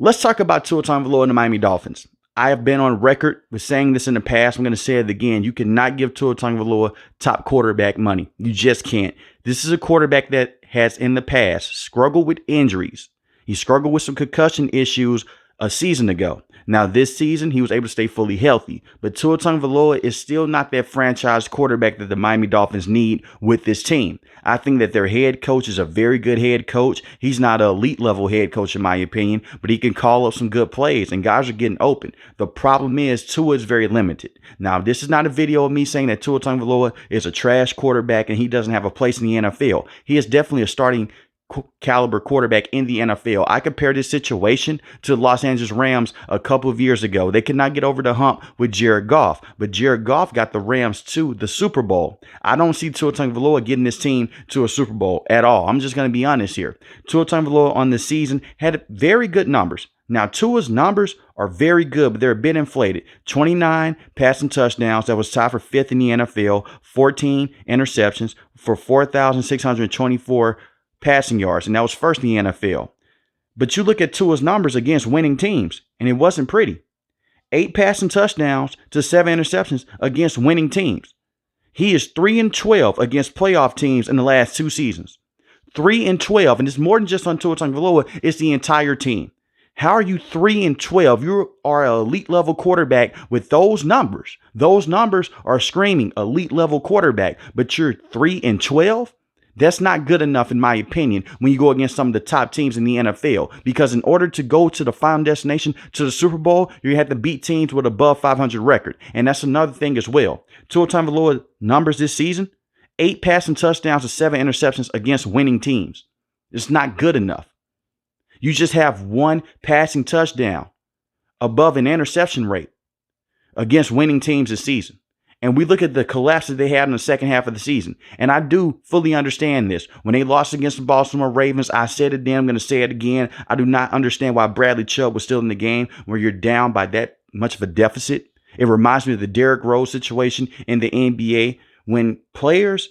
Let's talk about Tua Tagovailoa and the Miami Dolphins. I have been on record with saying this in the past. I'm going to say it again. You cannot give Tua Tagovailoa top quarterback money. You just can't. This is a quarterback that has in the past struggled with injuries. He struggled with some concussion issues a season ago. Now, this season, he was able to stay fully healthy. But Tua Tagovailoa is still not that franchise quarterback that the Miami Dolphins need with this team. I think that their head coach is a very good head coach. He's not an elite level head coach, in my opinion, but he can call up some good plays, and guys are getting open. The problem is Tua is very limited. Now, this is not a video of me saying that Tua Tagovailoa is a trash quarterback and he doesn't have a place in the NFL. He is definitely a starting caliber quarterback in the NFL. I compare this situation to the Los Angeles Rams a couple of years ago. They could not get over the hump with Jared Goff, but Jared Goff got the Rams to the Super Bowl. I don't see Tua Tagovailoa getting this team to a Super Bowl at all. I'm just going to be honest here. Tua Tagovailoa on this season had very good numbers. Now, Tua's numbers are very good, but they're a bit inflated. 29 passing touchdowns. That was tied for 5th in the NFL. 14 interceptions for 4,624 passing yards, and that was first in the NFL. But you look at Tua's numbers against winning teams, and it wasn't pretty. 8 passing touchdowns to 7 interceptions against winning teams. He is 3-12 against playoff teams in the last 2 seasons. 3-12, and it's more than just on Tua Tagovailoa, it's the entire team. How are you 3-12? You are an elite level quarterback with those numbers. Those numbers are screaming elite level quarterback, but you're 3-12? That's not good enough, in my opinion, when you go against some of the top teams in the NFL. Because in order to go to the final destination, to the Super Bowl, you have to beat teams with above 500 record. And that's another thing as well. Tua Tagovailoa numbers this season, 8 passing touchdowns to 7 interceptions against winning teams. It's not good enough. You just have 1 passing touchdown above an interception rate against winning teams this season. And we look at the collapse that they had in the second half of the season. And I do fully understand this. When they lost against the Baltimore Ravens, I said it then, I'm going to say it again. I do not understand why Bradley Chubb was still in the game where you're down by that much of a deficit. It reminds me of the Derrick Rose situation in the NBA when players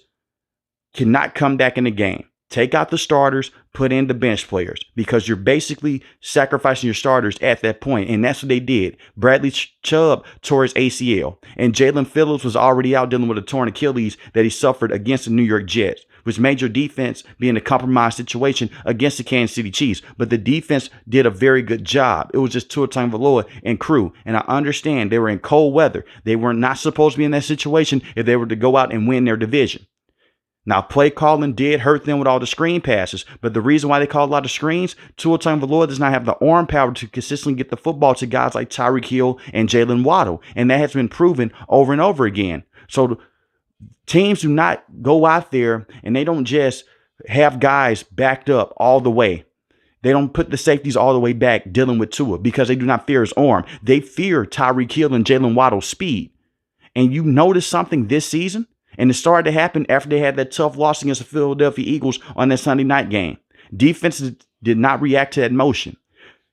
cannot come back in the game. Take out the starters, put in the bench players, because you're basically sacrificing your starters at that point. And that's what they did. Bradley Chubb tore his ACL, and Jalen Phillips was already out dealing with a torn Achilles that he suffered against the New York Jets, which made your defense be in a compromised situation against the Kansas City Chiefs. But the defense did a very good job. It was just Tua Tagovailoa and crew. And I understand they were in cold weather. They were not supposed to be in that situation if they were to go out and win their division. Now, play calling did hurt them with all the screen passes, but the reason why they called a lot of screens, Tua Tagovailoa does not have the arm power to consistently get the football to guys like Tyreek Hill and Jalen Waddle, and that has been proven over and over again. So teams do not go out there and they don't just have guys backed up all the way. They don't put the safeties all the way back dealing with Tua because they do not fear his arm. They fear Tyreek Hill and Jalen Waddle's speed. And you notice something this season? And it started to happen after they had that tough loss against the Philadelphia Eagles on that Sunday night game. Defenses did not react to that motion.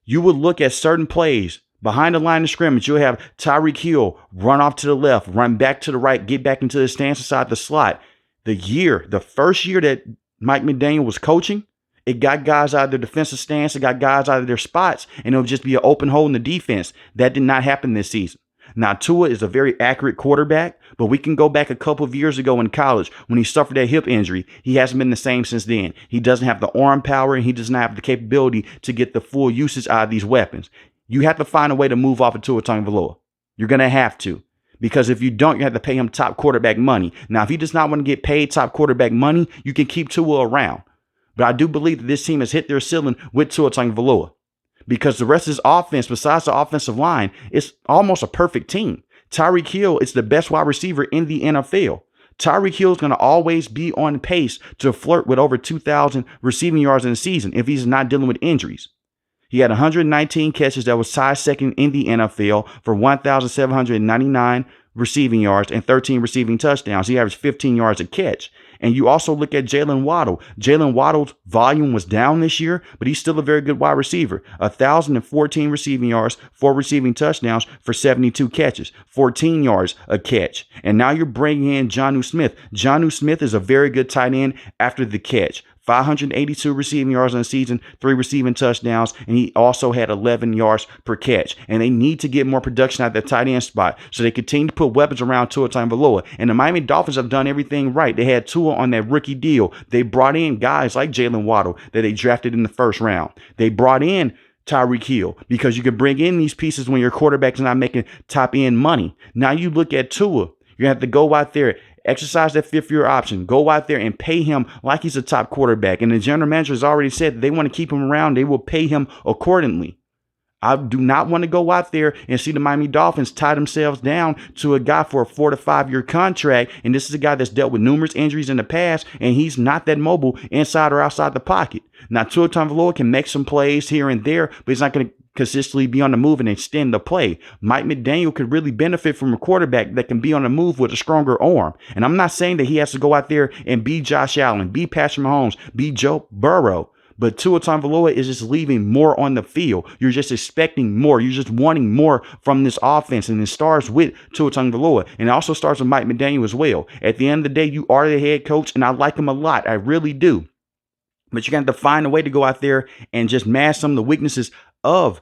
You would look at certain plays behind the line of scrimmage. You'll have Tyreek Hill run off to the left, run back to the right, get back into the stance inside the slot. The first year that Mike McDaniel was coaching, it got guys out of their defensive stance. It got guys out of their spots, and it would just be an open hole in the defense. That did not happen this season. Now, Tua is a very accurate quarterback, but we can go back a couple of years ago in college when he suffered that hip injury. He hasn't been the same since then. He doesn't have the arm power, and he does not have the capability to get the full usage out of these weapons. You have to find a way to move off of Tua Tagovailoa. You're going to have to. Because if you don't, you have to pay him top quarterback money. Now, if he does not want to get paid top quarterback money, you can keep Tua around. But I do believe that this team has hit their ceiling with Tua Tagovailoa. Because the rest of his offense, besides the offensive line, it's almost a perfect team. Tyreek Hill is the best wide receiver in the NFL. Tyreek Hill is going to always be on pace to flirt with over 2,000 receiving yards in a season if he's not dealing with injuries. He had 119 catches that was tied second in the NFL for 1,799 receiving yards and 13 receiving touchdowns. He averaged 15 yards a catch. And you also look at Jalen Waddle. Jalen Waddle's volume was down this year, but he's still a very good wide receiver. 1,014 receiving yards, 4 receiving touchdowns for 72 catches, 14 yards a catch. And now you're bringing in Jonnu Smith. Jonnu Smith is a very good tight end after the catch. 582 receiving yards in the season, 3 receiving touchdowns, and he also had 11 yards per catch. And they need to get more production at the tight end spot so they continue to put weapons around Tua Tagovailoa. And the Miami Dolphins have done everything right. They had Tua on that rookie deal. They brought in guys like Jalen Waddle that they drafted in the first round. They brought in Tyreek Hill, because you can bring in these pieces when your quarterback's not making top end money. Now you look at Tua, you have to go out there, exercise that fifth year option, go out there and pay him like he's a top quarterback. And the general manager has already said that they want to keep him around. They will pay him accordingly. I do not want to go out there and see the Miami Dolphins tie themselves down to a guy for a 4 to 5 year contract. And this is a guy that's dealt with numerous injuries in the past, and he's not that mobile inside or outside the pocket. Now, Tua Tagovailoa can make some plays here and there, but he's not going to consistently be on the move and extend the play. Mike McDaniel could really benefit from a quarterback that can be on the move with a stronger arm. And I'm not saying that he has to go out there and be Josh Allen, be Patrick Mahomes, be Joe Burrow. But Tua Tagovailoa is just leaving more on the field. You're just expecting more. You're just wanting more from this offense. And it starts with Tua Tagovailoa. And it also starts with Mike McDaniel as well. At the end of the day, you are the head coach, and I like him a lot. I really do. But you're going to have to find a way to go out there and just mask some of the weaknesses of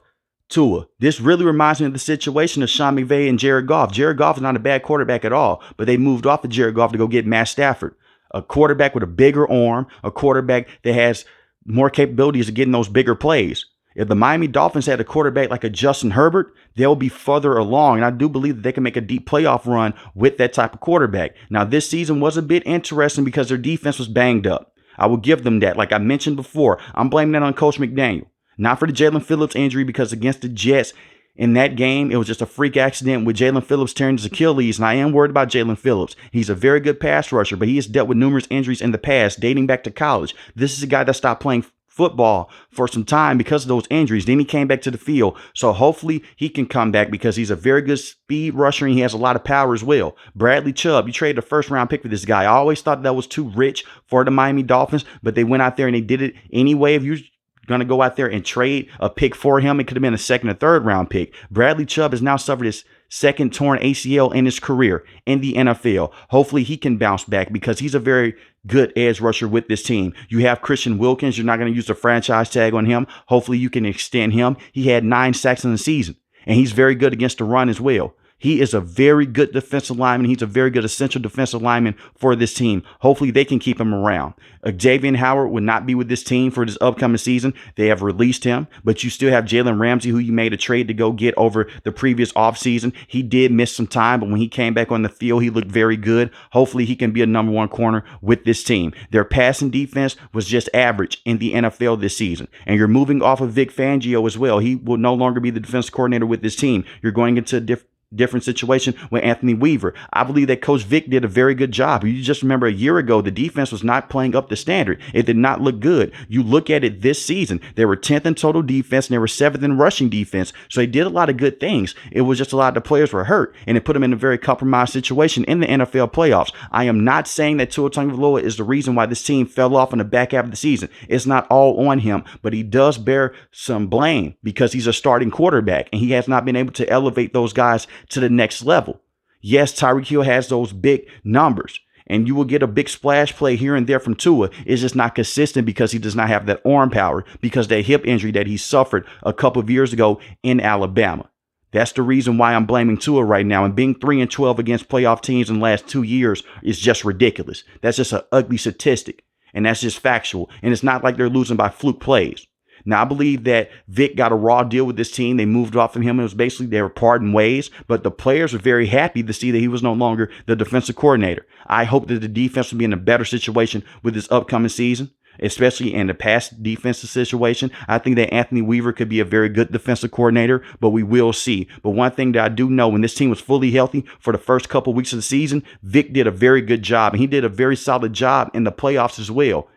Tua. This really reminds me of the situation of Sean McVay and Jared Goff. Jared Goff is not a bad quarterback at all, but they moved off of Jared Goff to go get Matt Stafford, a quarterback with a bigger arm, a quarterback that has more capabilities of getting those bigger plays. If the Miami Dolphins had a quarterback like a Justin Herbert, they'll be further along. And I do believe that they can make a deep playoff run with that type of quarterback. Now, this season was a bit interesting because their defense was banged up. I will give them that. Like I mentioned before, I'm blaming that on Coach McDaniel. Not for the Jalen Phillips injury, because against the Jets in that game, it was just a freak accident with Jalen Phillips tearing his Achilles. And I am worried about Jalen Phillips. He's a very good pass rusher, but he has dealt with numerous injuries in the past, dating back to college. This is a guy that stopped playing football for some time because of those injuries. Then he came back to the field. So hopefully he can come back, because he's a very good speed rusher and he has a lot of power as well. Bradley Chubb, you traded a first round pick for this guy. I always thought that was too rich for the Miami Dolphins, but they went out there and they did it anyway. If you going to go out there and trade a pick for him, it could have been a second or third round pick. Bradley Chubb has now suffered his second torn ACL in his career in the NFL. Hopefully he can bounce back, because he's a very good edge rusher with this team. You have Christian Wilkins. You're not going to use the franchise tag on him. Hopefully you can extend him. He had 9 sacks in the season, and he's very good against the run as well. He is a very good defensive lineman. He's a very good essential defensive lineman for this team. Hopefully they can keep him around. Xavier Howard would not be with this team for this upcoming season. They have released him, but you still have Jalen Ramsey, who you made a trade to go get over the previous offseason. He did miss some time, but when he came back on the field, he looked very good. Hopefully he can be a number 1 corner with this team. Their passing defense was just average in the NFL this season. And you're moving off of Vic Fangio as well. He will no longer be the defensive coordinator with this team. You're going into a different situation with Anthony Weaver. I believe that Coach Vic did a very good job. You just remember a year ago, the defense was not playing up to standard. It did not look good. You look at it this season, they were 10th in total defense and they were 7th in rushing defense. So they did a lot of good things. It was just a lot of the players were hurt, and it put them in a very compromised situation in the NFL playoffs. I am not saying that Tua Tagovailoa is the reason why this team fell off in the back half of the season. It's not all on him, but he does bear some blame because he's a starting quarterback and he has not been able to elevate those guys to the next level. Yes, Tyreek Hill has those big numbers, and you will get a big splash play here and there from Tua. It's just not consistent because he does not have that arm power, because that hip injury that he suffered a couple of years ago in Alabama. That's the reason why I'm blaming Tua right now. And being 3-12 against playoff teams in the last 2 years is just ridiculous. That's just an ugly statistic, and that's just factual. And it's not like they're losing by fluke plays. Now, I believe that Vic got a raw deal with this team. They moved off of him. It was basically they were parting ways, but the players were very happy to see that he was no longer the defensive coordinator. I hope that the defense will be in a better situation with this upcoming season, especially in the past defensive situation. I think that Anthony Weaver could be a very good defensive coordinator, but we will see. But one thing that I do know, when this team was fully healthy for the first couple of weeks of the season, Vic did a very good job, and he did a very solid job in the playoffs as well.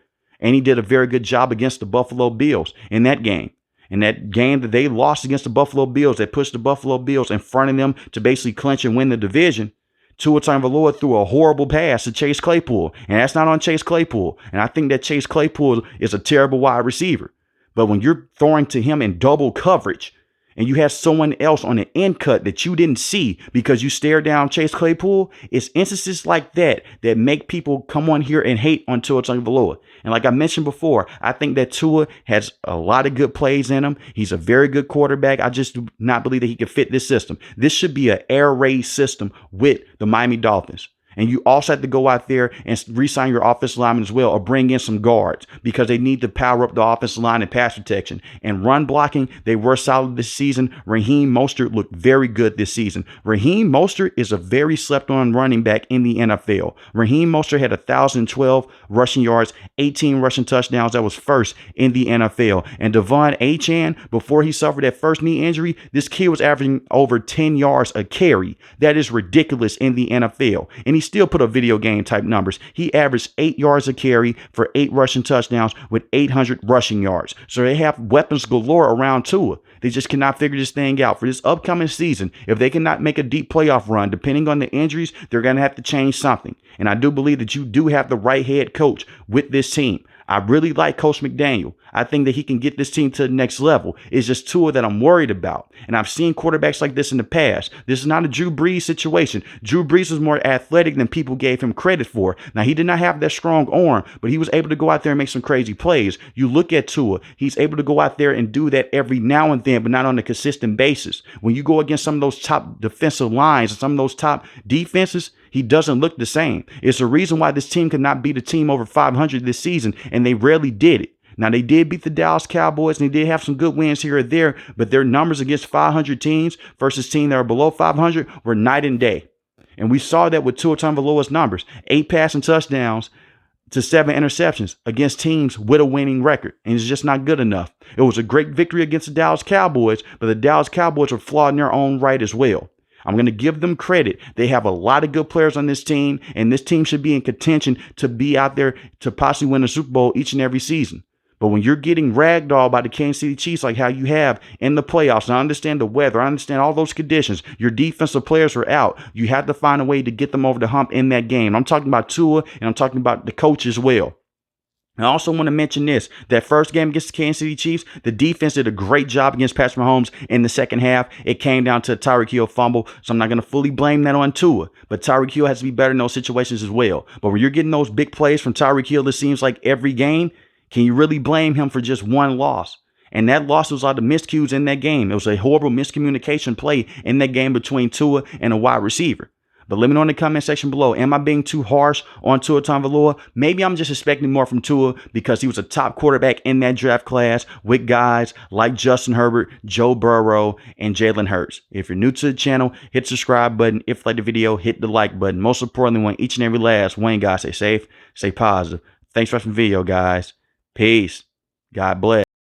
And he did a very good job against the Buffalo Bills in that game. In that game that they lost against the Buffalo Bills, they pushed the Buffalo Bills in front of them to basically clinch and win the division. Tua Tagovailoa threw a horrible pass to Chase Claypool, and that's not on Chase Claypool. And I think that Chase Claypool is a terrible wide receiver. But when you're throwing to him in double coverage and you have someone else on the end cut that you didn't see because you stared down Chase Claypool, it's instances like that that make people come on here and hate on Tua Tagovailoa. And like I mentioned before, I think that Tua has a lot of good plays in him. He's a very good quarterback. I just do not believe that he can fit this system. This should be an air raid system with the Miami Dolphins. And you also have to go out there and re-sign your offensive lineman as well, or bring in some guards, because they need to power up the offensive line and pass protection. And run blocking, they were solid this season. Raheem Mostert looked very good this season. Raheem Mostert is a very slept-on running back in the NFL. Raheem Mostert had 1,012 rushing yards, 18 rushing touchdowns. That was first in the NFL. And Devon Achane, before he suffered that first knee injury, this kid was averaging over 10 yards a carry. That is ridiculous in the NFL. And he still put up video game type numbers. He averaged 8 yards a carry for 8 rushing touchdowns with 800 rushing yards. So they have weapons galore around Tua. They just cannot figure this thing out. For this upcoming season, if they cannot make a deep playoff run, depending on the injuries, they're going to have to change something. And I do believe that you do have the right head coach with this team. I really like Coach McDaniel. I think that he can get this team to the next level. It's just Tua that I'm worried about. And I've seen quarterbacks like this in the past. This is not a Drew Brees situation. Drew Brees was more athletic than people gave him credit for. Now, he did not have that strong arm, but he was able to go out there and make some crazy plays. You look at Tua, he's able to go out there and do that every now and then, but not on a consistent basis. When you go against some of those top defensive lines and some of those top defenses, he doesn't look the same. It's the reason why this team could not beat a team over 500 this season, and they rarely did it. Now, they did beat the Dallas Cowboys, and they did have some good wins here or there, but their numbers against 500 teams versus teams that are below 500 were night and day. And we saw that with Tua Tagovailoa's numbers: 8 passing touchdowns to 7 interceptions against teams with a winning record. And it's just not good enough. It was a great victory against the Dallas Cowboys, but the Dallas Cowboys were flawed in their own right as well. I'm going to give them credit. They have a lot of good players on this team, and this team should be in contention to be out there to possibly win a Super Bowl each and every season. But when you're getting ragdolled by the Kansas City Chiefs like how you have in the playoffs, and I understand the weather, I understand all those conditions, your defensive players are out. You have to find a way to get them over the hump in that game. I'm talking about Tua, and I'm talking about the coach as well. I also want to mention this: that first game against the Kansas City Chiefs, the defense did a great job against Patrick Mahomes in the second half. It came down to a Tyreek Hill fumble, so I'm not going to fully blame that on Tua. But Tyreek Hill has to be better in those situations as well. But when you're getting those big plays from Tyreek Hill, it seems like every game, can you really blame him for just one loss? And that loss was all the miscues in that game. It was a horrible miscommunication play in that game between Tua and a wide receiver. But let me know in the comment section below, am I being too harsh on Tua Tagovailoa? Maybe I'm just expecting more from Tua because he was a top quarterback in that draft class with guys like Justin Herbert, Joe Burrow, and Jalen Hurts. If you're new to the channel, hit the subscribe button. If you like the video, hit the like button. Most importantly, want each and every last one, guys, stay safe, stay positive. Thanks for watching the video, guys. Peace. God bless.